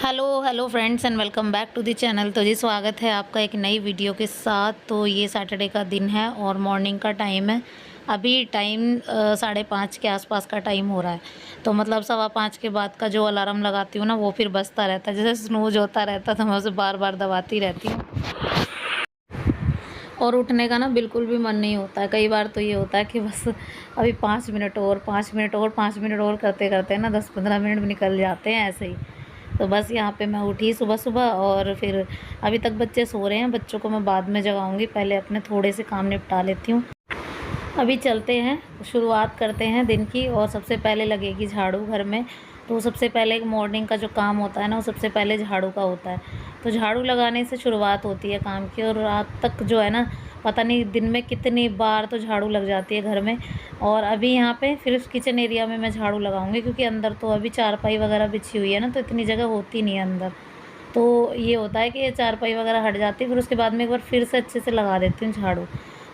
Hello hello friends and welcome back to the channel. तो जी स्वागत है आपका एक नई वीडियो के साथ। तो ये सैटरडे का दिन है और मॉर्निंग का टाइम है। अभी टाइम 5:30 के आसपास का टाइम हो रहा है। तो मतलब 5:15 के बाद का जो अलार्म लगाती हूँ ना वो फिर बजता रहता है, जैसे स्नूज होता रहता है तो मैं उसे बार बार दबाती रहती हूँ। और उठने का ना बिल्कुल भी मन नहीं होता है। कई बार तो ये होता है कि बस अभी 5 मिनट और 5 मिनट और 5 मिनट और करते करते ना 10-15 मिनट भी निकल जाते हैं ऐसे ही। तो बस यहाँ पे मैं उठी सुबह सुबह और फिर अभी तक बच्चे सो रहे हैं। बच्चों को मैं बाद में जगाऊंगी, पहले अपने थोड़े से काम निपटा लेती हूँ। अभी चलते हैं, शुरुआत करते हैं दिन की। और सबसे पहले लगेगी झाड़ू घर में। तो सबसे पहले मॉर्निंग का जो काम होता है ना वो सबसे पहले झाड़ू का होता है। तो झाड़ू लगाने से शुरुआत होती है काम की, और रात तक जो है ना पता नहीं दिन में कितनी बार तो झाड़ू लग जाती है घर में। और अभी यहाँ पे फिर किचन एरिया में मैं झाड़ू लगाऊंगी, क्योंकि अंदर तो अभी चारपाई वगैरह बिछी हुई है ना, तो इतनी जगह होती नहीं है अंदर। तो ये होता है कि ये चारपाई वगैरह हट जाती है, फिर उसके बाद में एक बार फिर से अच्छे से लगा देती हूँ झाड़ू।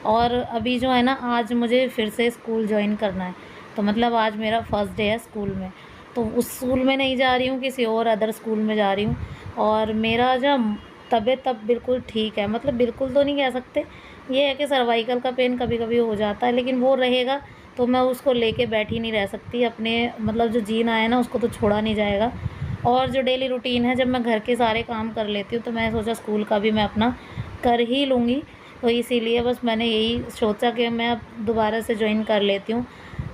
और अभी जो है ना आज मुझे फिर से स्कूल ज्वाइन करना है। तो मतलब आज मेरा फर्स्ट डे है स्कूल में। तो उस स्कूल में नहीं जा रही हूँ, किसी और अदर स्कूल में जा रही हूँ। और मेरा जो तबीयत तब बिल्कुल ठीक है, मतलब बिल्कुल तो नहीं कह सकते। ये है कि सर्वाइकल का पेन कभी कभी हो जाता है, लेकिन वो रहेगा तो मैं उसको लेके बैठी नहीं रह सकती। अपने मतलब जो जीना है ना उसको तो छोड़ा नहीं जाएगा। और जो डेली रूटीन है, जब मैं घर के सारे काम कर लेती हूँ तो मैं सोचा स्कूल का भी मैं अपना कर ही लूँगी। तो इसीलिए बस मैंने यही सोचा कि मैं अब दोबारा से ज्वाइन कर लेती हूँ।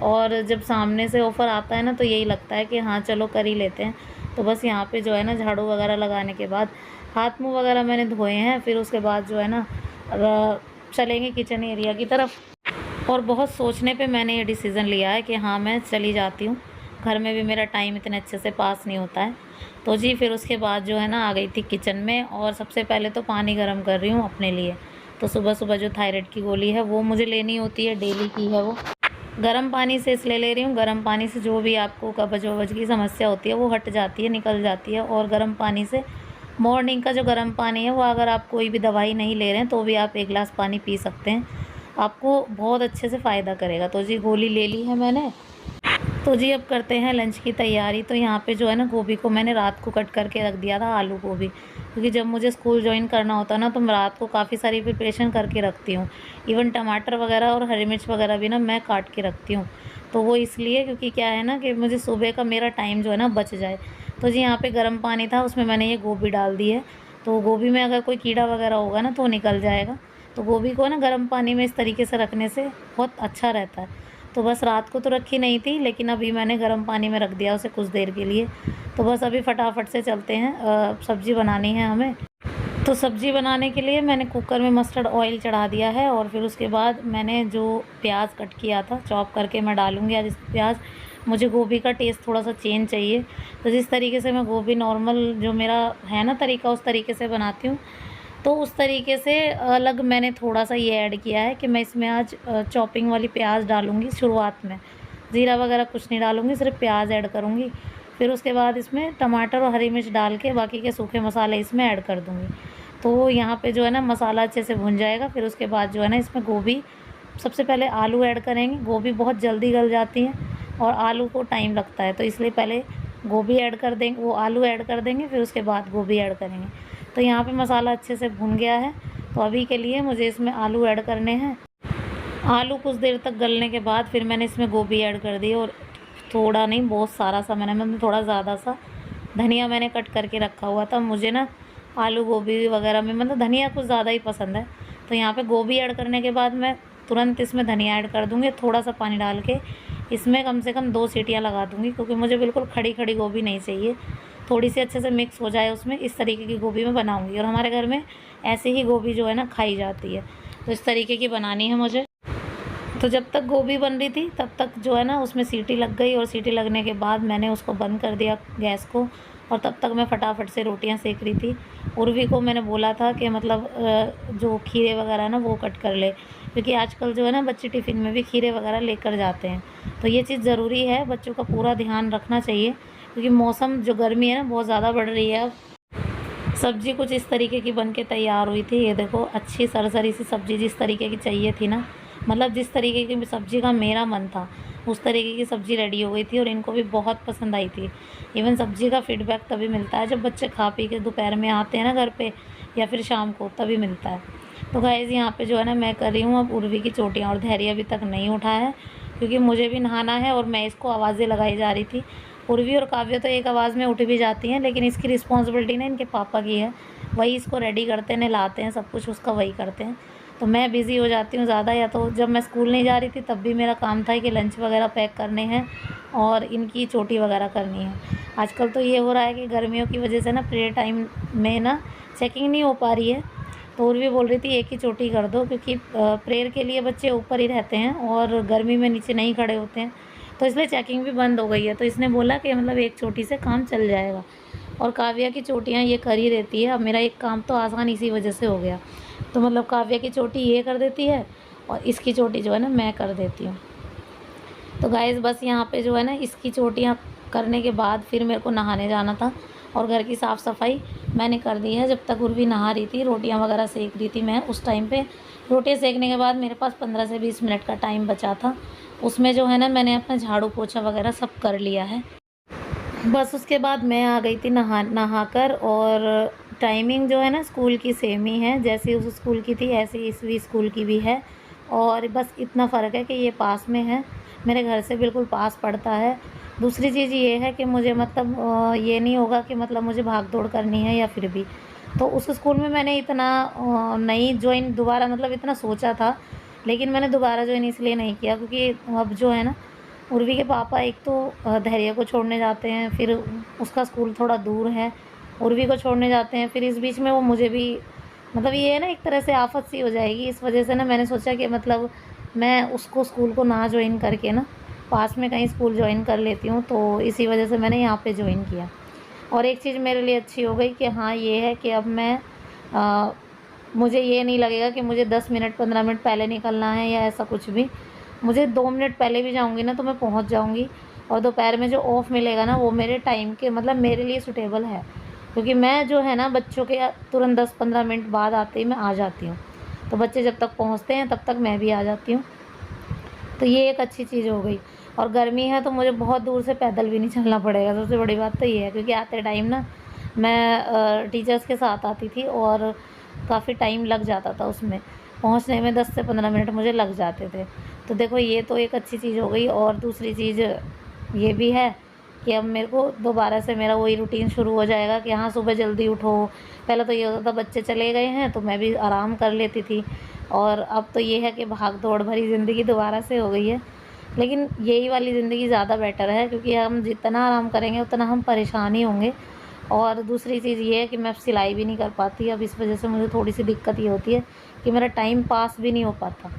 और जब सामने से ऑफ़र आता है ना तो यही लगता है कि हाँ चलो कर ही लेते हैं। तो बस यहाँ पे जो है ना झाड़ू वगैरह लगाने के बाद हाथ मुँह वगैरह मैंने धोए हैं। फिर उसके बाद जो है ना चलेंगे किचन एरिया की तरफ। और बहुत सोचने पे मैंने ये डिसीज़न लिया है कि हाँ मैं चली जाती हूँ। घर में भी मेरा टाइम इतने अच्छे से पास नहीं होता है। तो जी फिर उसके बाद जो है ना आ गई थी किचन में, और सबसे पहले तो पानी गर्म कर रही हूँ अपने लिए। तो सुबह सुबह जो थायराइड की गोली है वो मुझे लेनी होती है, डेली की है वो। गर्म पानी से इसलिए ले रही हूँ, गर्म पानी से जो भी आपको कब्ज वब्ज की समस्या होती है वो हट जाती है, निकल जाती है। और गर्म पानी से मॉर्निंग का जो गर्म पानी है वो, अगर आप कोई भी दवाई नहीं ले रहे हैं तो भी आप 1 गिलास पानी पी सकते हैं, आपको बहुत अच्छे से फ़ायदा करेगा। तो जी गोली ले ली है मैंने। तो जी अब करते हैं लंच की तैयारी। तो यहाँ पे जो है ना गोभी को मैंने रात को कट करके रख दिया था, आलू गोभी, क्योंकि जब मुझे स्कूल ज्वाइन करना होता है ना तो मैं रात को काफ़ी सारी प्रिपरेशन करके रखती हूँ। इवन टमाटर वगैरह और हरी मिर्च वगैरह भी ना मैं काट के रखती हूँ। तो वो इसलिए क्योंकि क्या है ना कि मुझे सुबह का मेरा टाइम जो है ना बच जाए। तो जी यहाँ पे गर्म पानी था, उसमें मैंने ये गोभी डाल दी है। तो गोभी में अगर कोई कीड़ा वगैरह होगा ना तो निकल जाएगा। तो गोभी को ना गर्म पानी में इस तरीके से रखने से बहुत अच्छा रहता है। तो बस रात को तो रखी नहीं थी, लेकिन अभी मैंने गर्म पानी में रख दिया उसे कुछ देर के लिए। तो बस अभी फटाफट से चलते हैं, सब्ज़ी बनानी है हमें। तो सब्ज़ी बनाने के लिए मैंने कुकर में मस्टर्ड ऑयल चढ़ा दिया है, और फिर उसके बाद मैंने जो प्याज कट किया था चॉप करके मैं डालूँगी आज इस प्याज। मुझे गोभी का टेस्ट थोड़ा सा चेंज चाहिए। तो जिस तरीके से मैं गोभी नॉर्मल जो मेरा है ना तरीका उस तरीके से बनाती हूँ, तो उस तरीके से अलग मैंने थोड़ा सा ये ऐड किया है कि मैं इसमें आज चॉपिंग वाली प्याज डालूँगी शुरुआत में। ज़ीरा वगैरह कुछ नहीं डालूँगी, सिर्फ प्याज ऐड करूँगी। फिर उसके बाद इसमें टमाटर और हरी मिर्च डाल के बाकी के सूखे मसाले इसमें ऐड कर दूँगी। तो यहाँ पे जो है ना मसाला अच्छे से भुन जाएगा। फिर उसके बाद जो है ना इसमें गोभी, सबसे पहले आलू ऐड करेंगे। गोभी बहुत जल्दी गल जाती है और आलू को टाइम लगता है, तो इसलिए पहले गोभी ऐड कर देंगे, वो आलू ऐड कर देंगे, फिर उसके बाद गोभी ऐड करेंगे। तो यहाँ पे मसाला अच्छे से भुन गया है। तो अभी के लिए मुझे इसमें आलू ऐड करने हैं। आलू कुछ देर तक गलने के बाद फिर मैंने इसमें गोभी ऐड कर दी, और थोड़ा नहीं बहुत सारा सा मैंने मतलब थोड़ा ज़्यादा सा धनिया मैंने कट करके रखा हुआ था। मुझे ना आलू गोभी वगैरह में मतलब धनिया कुछ ज़्यादा ही पसंद है। तो यहाँ पे गोभी ऐड करने के बाद मैं तुरंत इसमें धनिया ऐड कर दूँगी, थोड़ा सा पानी डाल के इसमें कम से कम 2 सीटियाँ लगा दूँगी, क्योंकि मुझे बिल्कुल खड़ी खड़ी गोभी नहीं चाहिए। थोड़ी सी अच्छे से मिक्स हो जाए उसमें, इस तरीके की गोभी मैं बनाऊँगी। और हमारे घर में ऐसे ही गोभी जो है ना खाई जाती है, तो इस तरीके की बनानी है मुझे। तो जब तक गोभी बन रही थी तब तक जो है ना उसमें सीटी लग गई, और सीटी लगने के बाद मैंने उसको बंद कर दिया गैस को। और तब तक मैं फटाफट से रोटियां सेक रही थी। उर्वी को मैंने बोला था कि मतलब जो खीरे वगैरह ना वो कट कर ले, क्योंकि आजकल जो है ना बच्चे टिफ़िन में भी खीरे वगैरह लेकर जाते हैं। तो ये चीज़ ज़रूरी है, बच्चों का पूरा ध्यान रखना चाहिए, क्योंकि मौसम जो गर्मी है ना बहुत ज़्यादा बढ़ रही है अब। सब्ज़ी कुछ इस तरीके की बन के तैयार हुई थी। ये देखो अच्छी सरसरी सी सब्ज़ी जिस तरीके की चाहिए थी ना, मतलब जिस तरीके की सब्ज़ी का मेरा मन था उस तरीके की सब्ज़ी रेडी हो गई थी और इनको भी बहुत पसंद आई थी। इवन सब्ज़ी का फीडबैक तभी मिलता है जब बच्चे खा पी के दोपहर में आते हैं ना घर पे, या फिर शाम को, तभी मिलता है। तो गाइज़ यहाँ पे जो है ना मैं कर रही हूँ अब उर्वी की चोटियाँ, और धैर्य अभी तक नहीं उठा है क्योंकि मुझे भी नहाना है और मैं इसको आवाज़ें लगाई जा रही थी। उर्वी और काव्य तो एक आवाज़ में उठ भी जाती हैं, लेकिन इसकी रिस्पॉन्सिबिलिटी ना इनके पापा की है। वही इसको रेडी करते हैं, नहलाते हैं, सब कुछ उसका वही करते हैं। तो मैं बिज़ी हो जाती हूँ ज़्यादा, या तो जब मैं स्कूल नहीं जा रही थी तब भी मेरा काम था कि लंच वगैरह पैक करने हैं और इनकी चोटी वगैरह करनी है। आजकल तो ये हो रहा है कि गर्मियों की वजह से ना प्रेयर टाइम में ना चेकिंग नहीं हो पा रही है, तो उर्वी बोल रही थी एक ही चोटी कर दो, क्योंकि प्रेयर के लिए बच्चे ऊपर ही रहते हैं और गर्मी में नीचे नहीं खड़े होते हैं, तो इसलिए चेकिंग भी बंद हो गई है। तो इसने बोला कि मतलब एक चोटी से काम चल जाएगा। और काव्या की चोटियाँ ये कर ही देती है। अब मेरा एक काम तो आसान इसी वजह से हो गया। तो मतलब काव्या की चोटी ये कर देती है और इसकी चोटी जो है ना मैं कर देती हूँ। तो गाइज़ बस यहाँ पे जो है ना इसकी चोटियाँ करने के बाद फिर मेरे को नहाने जाना था, और घर की साफ़ सफाई मैंने कर दी है। जब तक उर्वी नहा रही थी, रोटियाँ वगैरह सेक रही थी मैं, उस टाइम पे रोटियाँ सेकने के बाद मेरे पास 15 से 20 मिनट का टाइम बचा था। उसमें जो है ना मैंने अपना झाड़ू पोछा वगैरह सब कर लिया है। बस उसके बाद मैं आ गई थी नहाकर, और टाइमिंग जो है ना स्कूल की सेम ही है, जैसी उस स्कूल की थी ऐसी इस भी स्कूल की भी है। और बस इतना फ़र्क है कि ये पास में है, मेरे घर से बिल्कुल पास पड़ता है। दूसरी चीज़ ये है कि मुझे मतलब ये नहीं होगा कि मतलब मुझे भाग दौड़ करनी है या फिर भी। तो उस स्कूल में मैंने इतना नहीं ज्वाइन दोबारा, मतलब इतना सोचा था, लेकिन मैंने दोबारा ज्वाइन इसलिए नहीं किया क्योंकि अब जो है ना उर्वी के पापा एक तो धैर्य को छोड़ने जाते हैं, फिर उसका स्कूल थोड़ा दूर है, उर्वी को छोड़ने जाते हैं, फिर इस बीच में वो मुझे भी, मतलब ये है ना एक तरह से आफत सी हो जाएगी। इस वजह से ना मैंने सोचा कि मतलब मैं उसको स्कूल को ना ज्वाइन करके ना पास में कहीं स्कूल ज्वाइन कर लेती हूँ। तो इसी वजह से मैंने यहाँ पे ज्वाइन किया। और एक चीज़ मेरे लिए अच्छी हो गई कि हाँ ये है कि अब मैं मुझे ये नहीं लगेगा कि मुझे 10 मिनट 15 मिनट पहले निकलना है या ऐसा कुछ भी। मुझे 2 मिनट पहले भी जाऊँगी ना तो मैं पहुँच जाऊँगी, और दोपहर में जो ऑफ़ मिलेगा ना वो मेरे टाइम के मतलब मेरे लिए सूटेबल है, क्योंकि मैं जो है ना बच्चों के तुरंत 10-15 मिनट बाद आते ही मैं आ जाती हूँ। तो बच्चे जब तक पहुँचते हैं तब तक मैं भी आ जाती हूँ। तो ये एक अच्छी चीज़ हो गई। और गर्मी है तो मुझे बहुत दूर से पैदल भी नहीं चलना पड़ेगा, सबसे बड़ी बात तो ये है, क्योंकि आते टाइम ना मैं टीचर्स के साथ आती थी और काफ़ी टाइम लग जाता था उसमें, पहुंचने में 10 से 15 मिनट मुझे लग जाते थे। तो देखो ये तो एक अच्छी चीज़ हो गई। और दूसरी चीज़ ये भी है कि अब मेरे को दोबारा से मेरा वही रूटीन शुरू हो जाएगा कि हाँ सुबह जल्दी उठो। पहले तो ये होता था बच्चे चले गए हैं तो मैं भी आराम कर लेती थी, और अब तो ये है कि भाग दौड़ भरी ज़िंदगी दोबारा से हो गई है। लेकिन यही वाली ज़िंदगी ज़्यादा बेटर है, क्योंकि हम जितना आराम करेंगे उतना हम परेशान ही होंगे। और दूसरी चीज़ ये है कि मैं सिलाई भी नहीं कर पाती अब, इस वजह से मुझे थोड़ी सी दिक्कत ये होती है कि मेरा टाइम पास भी नहीं हो पाता।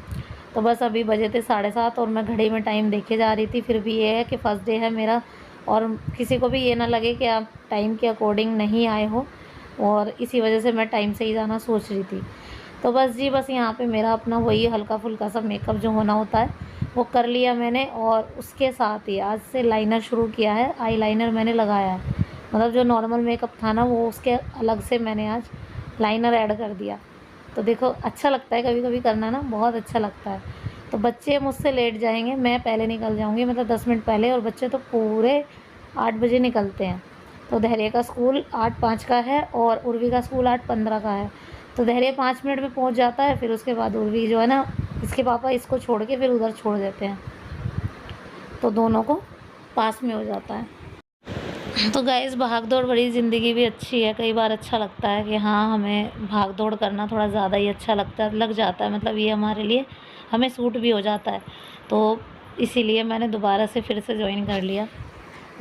तो बस अभी बजे थे 7:30 और मैं घड़ी में टाइम देखे जा रही थी। फिर भी ये है कि फ़र्स्ट डे है मेरा, और किसी को भी ये ना लगे कि आप टाइम के अकॉर्डिंग नहीं आए हो, और इसी वजह से मैं टाइम से ही जाना सोच रही थी। तो बस जी बस यहाँ पे मेरा अपना वही हल्का फुल्का सा मेकअप जो होना होता है वो कर लिया मैंने, और उसके साथ ही आज से लाइनर शुरू किया है। आई लाइनर मैंने लगाया है, मतलब जो नॉर्मल मेकअप था ना वो उसके अलग से मैंने आज लाइनर ऐड कर दिया। तो देखो अच्छा लगता है कभी कभी करना ना, बहुत अच्छा लगता है। तो बच्चे मुझसे लेट जाएंगे, मैं पहले निकल जाऊंगी, मतलब 10 मिनट पहले, और बच्चे तो पूरे 8 बजे निकलते हैं। तो धैर्य का स्कूल 8:05 का है और उर्वी का स्कूल 8:15 का है। तो धैर्य 5 मिनट में पहुंच जाता है, फिर उसके बाद उर्वी जो है ना इसके पापा इसको छोड़ के फिर उधर छोड़ देते हैं, तो दोनों को पास में हो जाता है। तो गाइस भाग दौड़ भरी ज़िंदगी भी अच्छी है, कई बार अच्छा लगता है कि हाँ हमें भाग दौड़ करना थोड़ा ज़्यादा ही अच्छा लग जाता है, मतलब ये हमारे लिए हमें सूट भी हो जाता है। तो इसीलिए मैंने दोबारा से फिर से ज्वाइन कर लिया।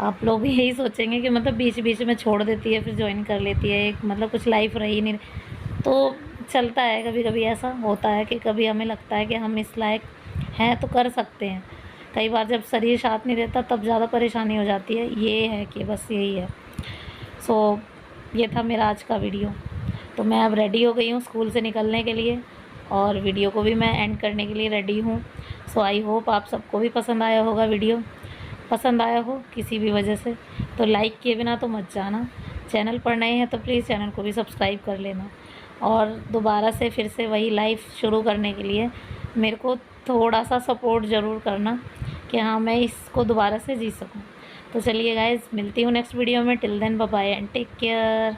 आप लोग भी यही सोचेंगे कि मतलब बीच बीच में छोड़ देती है फिर ज्वाइन कर लेती है, एक मतलब कुछ लाइफ रही नहीं। तो चलता है, कभी कभी ऐसा होता है कि कभी हमें लगता है कि हम इस लायक हैं तो कर सकते हैं। कई बार जब शरीर साथ नहीं देता तब ज़्यादा परेशानी हो जाती है, ये है कि बस यही है। सो ये था मेरा आज का वीडियो। तो मैं अब रेडी हो गई हूँ स्कूल से निकलने के लिए, और वीडियो को भी मैं एंड करने के लिए रेडी हूँ। सो आई होप आप सबको भी पसंद आया होगा, वीडियो पसंद आया हो किसी भी वजह से तो लाइक किए बिना तो मत जाना। चैनल पर नए हैं तो प्लीज़ चैनल को भी सब्सक्राइब कर लेना। और दोबारा से फिर से वही लाइफ शुरू करने के लिए मेरे को थोड़ा सा सपोर्ट ज़रूर करना, कि हाँ मैं इसको दोबारा से जी सकूँ। तो चलिए गाइज़, मिलती हूँ नेक्स्ट वीडियो में। Till then bye bye and take care.